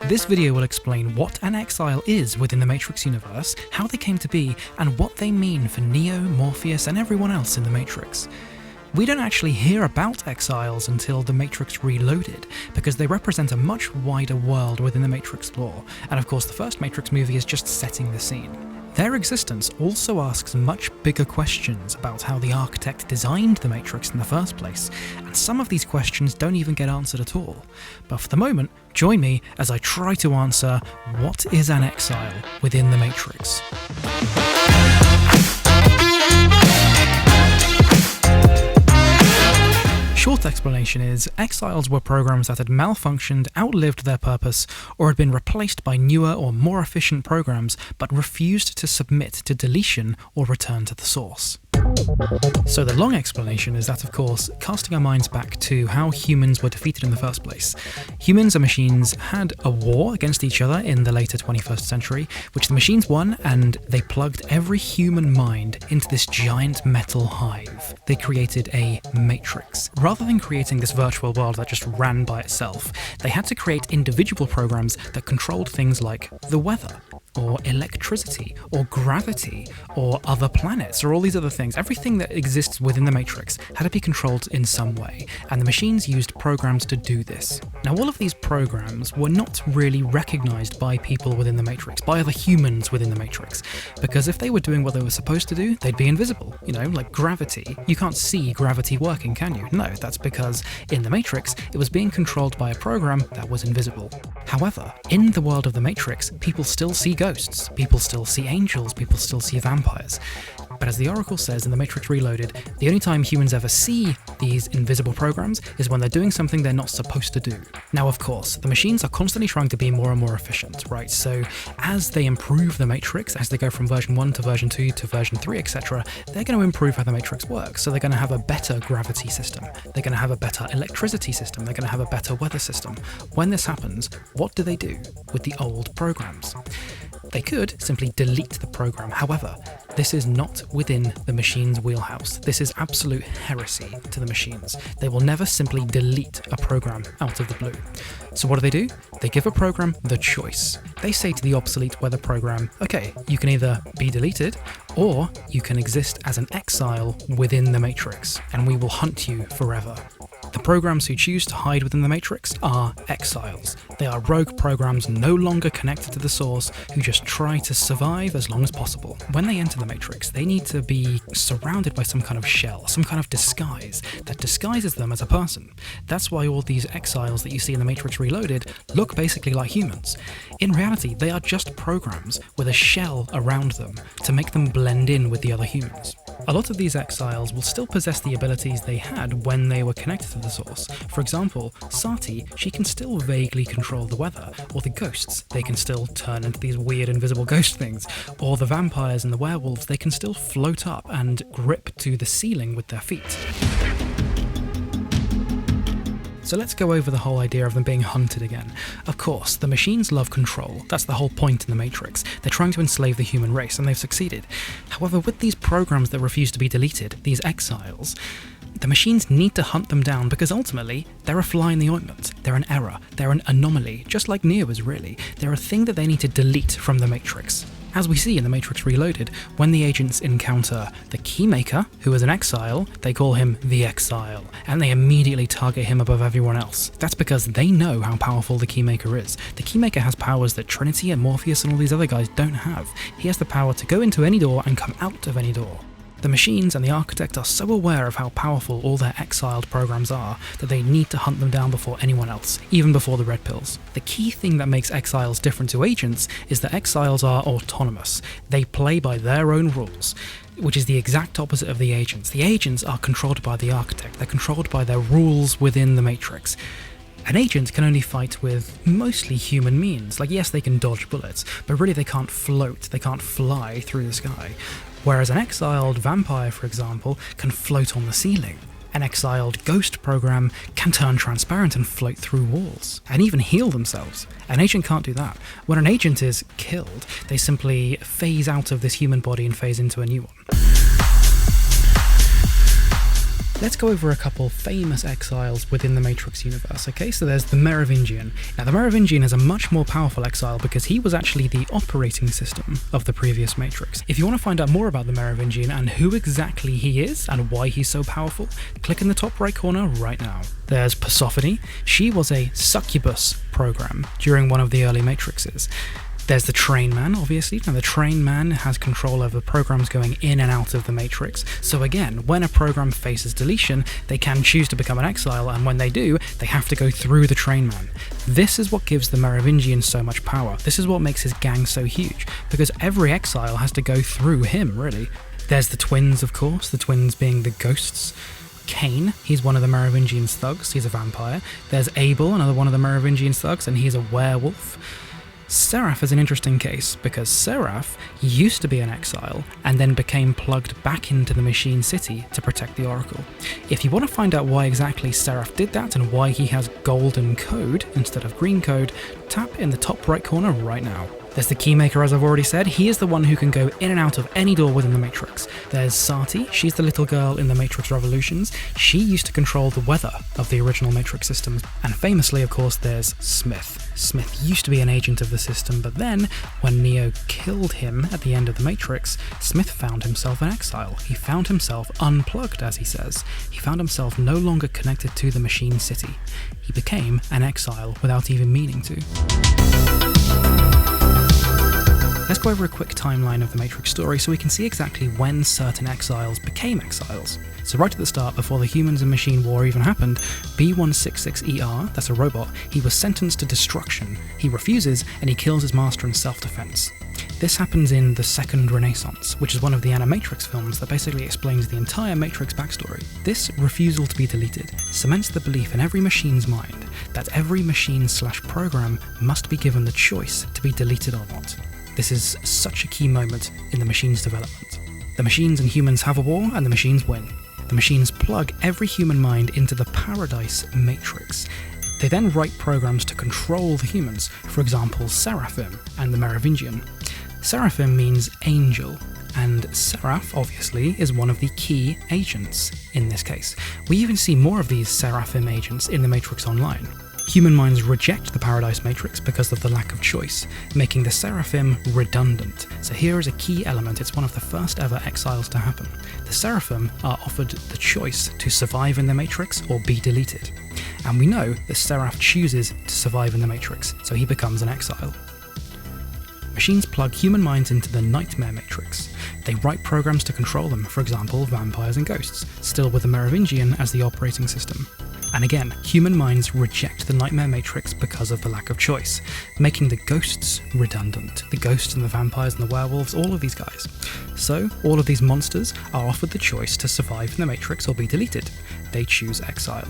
This video will explain what an exile is within the Matrix universe, how they came to be, and what they mean for Neo, Morpheus, and everyone else in the Matrix. We don't actually hear about exiles until The Matrix Reloaded, because they represent a much wider world within the Matrix lore, and of course the first Matrix movie is just setting the scene. Their existence also asks much bigger questions about how the architect designed the Matrix in the first place, and some of these questions don't even get answered at all. But for the moment, join me as I try to answer what is an exile within the Matrix. Short explanation is, exiles were programs that had malfunctioned, outlived their purpose, or had been replaced by newer or more efficient programs, but refused to submit to deletion or return to the source. So the long explanation is that, of course, casting our minds back to how humans were defeated in the first place. Humans and machines had a war against each other in the later 21st century, which the machines won, and they plugged every human mind into this giant metal hive. They created a matrix. Rather than creating this virtual world that just ran by itself, they had to create individual programs that controlled things like the weather, or electricity, or gravity, or other planets, or all these other things. Everything that exists within the Matrix had to be controlled in some way, and the machines used programs to do this. Now, all of these programs were not really recognized by people within the Matrix, by other humans within the Matrix, because if they were doing what they were supposed to do, they'd be invisible. You know, like gravity. You can't see gravity working, can you? No, that's because in the Matrix, it was being controlled by a program that was invisible. However, in the world of the Matrix, people still see ghosts, people still see angels, people still see vampires. But as the Oracle says in The Matrix Reloaded, the only time humans ever see these invisible programs is when they're doing something they're not supposed to do. Now, of course, the machines are constantly trying to be more and more efficient, right? So as they improve the Matrix, as they go from version 1 to version 2 to version 3, etc., they're going to improve how the Matrix works. So they're going to have a better gravity system, they're going to have a better electricity system, they're going to have a better weather system. When this happens, what do they do with the old programs? They could simply delete the program. However, this is not within the machine's wheelhouse. This is absolute heresy to the machines. They will never simply delete a program out of the blue. So what do? They give a program the choice. They say to the obsolete weather program, okay, you can either be deleted, or you can exist as an exile within the Matrix, and we will hunt you forever. The programs who choose to hide within the Matrix are exiles. They are rogue programs no longer connected to the source who just try to survive as long as possible. When they enter the Matrix, they need to be surrounded by some kind of shell, some kind of disguise that disguises them as a person. That's why all these exiles that you see in the Matrix Reloaded look basically like humans. In reality, they are just programs with a shell around them to make them blend in with the other humans. A lot of these exiles will still possess the abilities they had when they were connected to the source. For example, Sati, she can still vaguely control the weather, or the ghosts, they can still turn into these weird invisible ghost things, or the vampires and the werewolves, they can still float up and grip to the ceiling with their feet. So let's go over the whole idea of them being hunted again. Of course, the machines love control. That's the whole point in the Matrix. They're trying to enslave the human race, and they've succeeded. However, with these programs that refuse to be deleted, these exiles, the machines need to hunt them down because ultimately, they're a fly in the ointment. They're an error. They're an anomaly, just like Neo is really. They're a thing that they need to delete from the Matrix. As we see in The Matrix Reloaded, when the agents encounter the keymaker, who is an exile, they call him the Exile, and they immediately target him above everyone else. That's because they know how powerful the keymaker is. The keymaker has powers that Trinity and Morpheus and all these other guys don't have. He has the power to go into any door and come out of any door. The machines and the architect are so aware of how powerful all their exiled programs are that they need to hunt them down before anyone else, even before the red pills. The key thing that makes exiles different to agents is that exiles are autonomous. They play by their own rules, which is the exact opposite of the agents. The agents are controlled by the architect. They're controlled by their rules within the Matrix. An agent can only fight with mostly human means. Like, yes, they can dodge bullets, but really they can't float, they can't fly through the sky. Whereas an exiled vampire, for example, can float on the ceiling. An exiled ghost program can turn transparent and float through walls, and even heal themselves. An agent can't do that. When an agent is killed, they simply phase out of this human body and phase into a new one. Let's go over a couple famous exiles within the Matrix universe, okay? So there's the Merovingian. Now the Merovingian is a much more powerful exile because he was actually the operating system of the previous Matrix. If you want to find out more about the Merovingian and who exactly he is and why he's so powerful, click in the top right corner right now. There's Persephone. She was a succubus program during one of the early Matrixes. There's the Train Man, obviously. Now the Train Man has control over programs going in and out of the Matrix. So again, when a program faces deletion, they can choose to become an exile, and when they do, they have to go through the Train Man. This is what gives the Merovingian so much power. This is what makes his gang so huge, because every exile has to go through him, really. There's the twins, of course, the twins being the ghosts. Cain, he's one of the Merovingian's thugs, he's a vampire. There's Abel, another one of the Merovingian's thugs, and he's a werewolf. Seraph is an interesting case because Seraph used to be an exile and then became plugged back into the Machine City to protect the Oracle. If you want to find out why exactly Seraph did that and why he has golden code instead of green code, tap in the top right corner right now. There's the keymaker, as I've already said. He is the one who can go in and out of any door within the Matrix. There's Sati. She's the little girl in the Matrix Revolutions. She used to control the weather of the original Matrix systems. And famously, of course, there's Smith. Smith used to be an agent of the system, but then, when Neo killed him at the end of the Matrix, Smith found himself in exile. He found himself unplugged, as he says. He found himself no longer connected to the Machine City. He became an exile without even meaning to. Let's go over a quick timeline of the Matrix story so we can see exactly when certain exiles became exiles. So right at the start, before the humans and machine war even happened, B166ER, that's a robot, he was sentenced to destruction. He refuses and he kills his master in self-defense. This happens in The Second Renaissance, which is one of the Animatrix films that basically explains the entire Matrix backstory. This refusal to be deleted cements the belief in every machine's mind that every machine/program must be given the choice to be deleted or not. This is such a key moment in the machine's development. The machines and humans have a war, and the machines win. The machines plug every human mind into the Paradise Matrix. They then write programs to control the humans, for example Seraphim and the Merovingian. Seraphim means angel, and Seraph, obviously, is one of the key agents in this case. We even see more of these Seraphim agents in the Matrix Online. Human minds reject the Paradise Matrix because of the lack of choice, making the Seraphim redundant. So here is a key element, it's one of the first ever exiles to happen. The Seraphim are offered the choice to survive in the Matrix or be deleted. And we know that Seraph chooses to survive in the Matrix, so he becomes an exile. Machines plug human minds into the Nightmare Matrix. They write programs to control them, for example, vampires and ghosts, still with the Merovingian as the operating system. And again, human minds reject the Nightmare Matrix because of the lack of choice, making the ghosts redundant. The ghosts and the vampires and the werewolves, all of these guys. So, all of these monsters are offered the choice to survive in the Matrix or be deleted. They choose exile.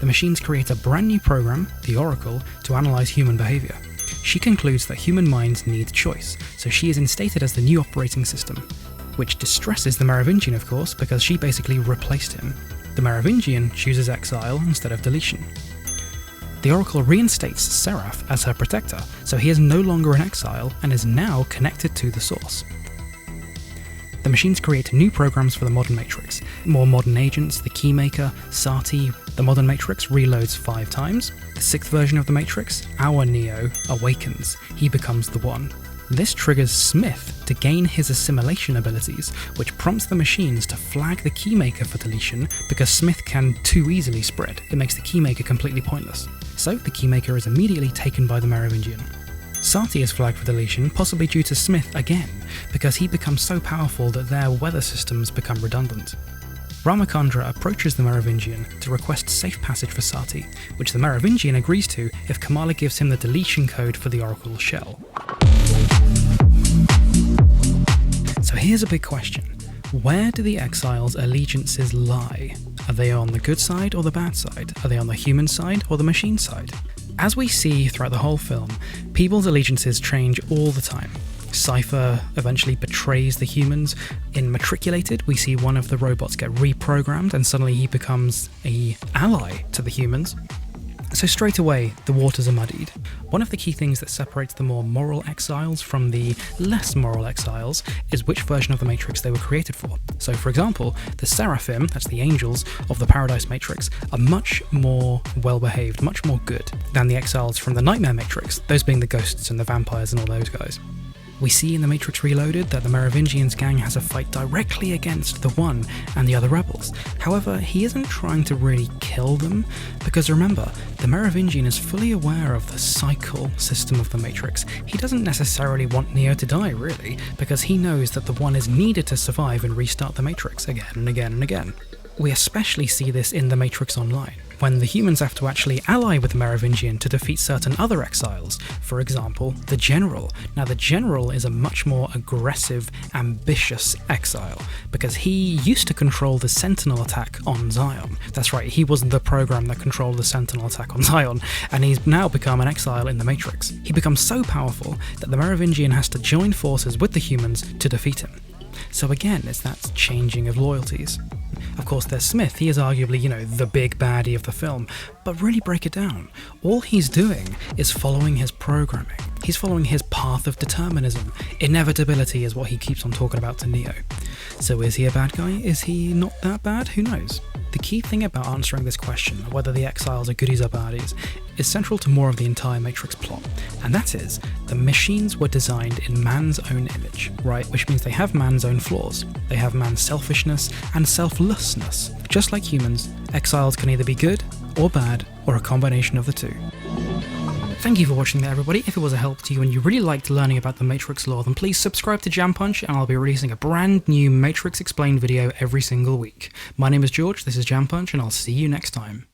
The machines create a brand new program, the Oracle, to analyze human behavior. She concludes that human minds need choice, so she is instated as the new operating system, which distresses the Merovingian, of course, because she basically replaced him. The Merovingian chooses exile instead of deletion. The Oracle reinstates Seraph as her protector, so he is no longer in exile and is now connected to the source. The machines create new programs for the modern Matrix. More modern agents, the keymaker, Sati. The modern Matrix reloads 5 times. The 6th version of the Matrix, our Neo, awakens. He becomes the One. This triggers Smith to gain his assimilation abilities, which prompts the machines to flag the keymaker for deletion because Smith can too easily spread. It makes the keymaker completely pointless. So the keymaker is immediately taken by the Merovingian. Sati is flagged for deletion, possibly due to Smith again, because he becomes so powerful that their weather systems become redundant. Ramachandra approaches the Merovingian to request safe passage for Sati, which the Merovingian agrees to if Kamala gives him the deletion code for the Oracle shell. So here's a big question. Where do the Exiles' allegiances lie? Are they on the good side or the bad side? Are they on the human side or the machine side? As we see throughout the whole film, people's allegiances change all the time. Cypher eventually betrays the humans. In Matriculated, we see one of the robots get reprogrammed and suddenly he becomes an ally to the humans. So straight away, the waters are muddied. One of the key things that separates the more moral exiles from the less moral exiles is which version of the Matrix they were created for. So for example, the Seraphim, that's the angels of the Paradise Matrix, are much more well-behaved, much more good than the exiles from the Nightmare Matrix, those being the ghosts and the vampires and all those guys. We see in the Matrix Reloaded that the Merovingian's gang has a fight directly against the One and the other rebels. However, he isn't trying to really kill them, because remember, the Merovingian is fully aware of the cycle system of the Matrix. He doesn't necessarily want Neo to die, really, because he knows that the One is needed to survive and restart the Matrix again and again and again. We especially see this in the Matrix Online, when the humans have to actually ally with the Merovingian to defeat certain other exiles, for example, the General. Now the General is a much more aggressive, ambitious exile, because he used to control the Sentinel attack on Zion. That's right, he was the program that controlled the Sentinel attack on Zion, and he's now become an exile in the Matrix. He becomes so powerful that the Merovingian has to join forces with the humans to defeat him. So again, it's that changing of loyalties. Of course, there's Smith. He is arguably, the big baddie of the film. But really break it down. All he's doing is following his programming. He's following his path of determinism. Inevitability is what he keeps on talking about to Neo. So is he a bad guy? Is he not that bad? Who knows? The key thing about answering this question, whether the exiles are goodies or baddies, is central to more of the entire Matrix plot, and that is, the machines were designed in man's own image, right? Which means they have man's own flaws. They have man's selfishness and selflessness. Just like humans, exiles can either be good or bad, or a combination of the two. Thank you for watching that, everybody. If it was a help to you and you really liked learning about the Matrix lore, then please subscribe to Jam Punch, and I'll be releasing a brand new Matrix Explained video every single week. My name is George, this is Jam Punch, and I'll see you next time.